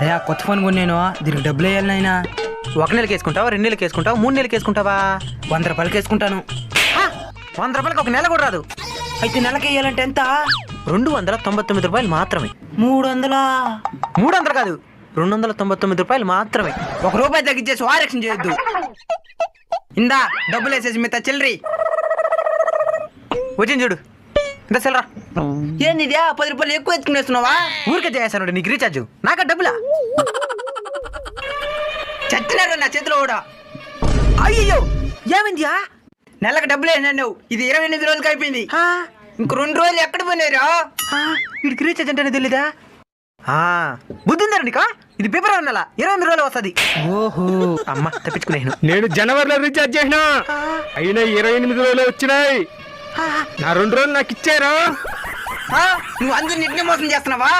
అయ్యా కొత్త ఫోన్ కొన్నాను, దీనికి డబ్బులు వేయాలి నాయనా. 1 నెలకి వేసుకుంటావా, 2 నెలలకి వేసుకుంటావా, 3 నెలలకి వేసుకుంటావా? 100 రూపాయలకి వేసుకుంటాను. 100 రూపాయలకి 1 నెల కూడా రాదు. అయితే నెలకి వేయాలంటే ఎంత? 299 రూపాయలు మాత్రమే. 300. 300 కాదు, 299 రూపాయలు మాత్రమే. 1 రూపాయి తగ్గించేసి వారెక్షన్ చేయొద్దు. ఇందా డబ్బులు వేసేసి మిగతా చిల్లరి. వచ్చింది చూడు, ఇంత సెలరా. ఏంది ఇదే 10 రూపాయలు ఎక్కువ ఎత్తుకునేస్తున్నావా? ఊరికే చేస్తాను నీకు రీఛార్జ్, నాకా డబ్బులా? చచ్చినారు నా చేతిలో కూడా. అయ్యో ఏమైందియా? నెలకు డబ్బులు వేసినావు, ఇది 28 రోజులకి అయిపోయింది. ఇంక 2 రోజులు ఎక్కడ పోయినారా? వీడికి రీఛార్జ్ అంటేనే తెలీదా? బుద్ధి ఉందా నీకా? ఇది ఫిబ్రవరి నెల 28 రోజులు వస్తుంది. ఓహో, అమ్మ తప్పించుకునేను. నేను జనవరిలో రీఛార్జ్ చేసిన, అయినా 28 రోజులు వచ్చినాయి. నా 2 రోజులు నాకు ఇచ్చారా? నువ్వు అందరిని నిన్నే మోసం చేస్తున్నావా?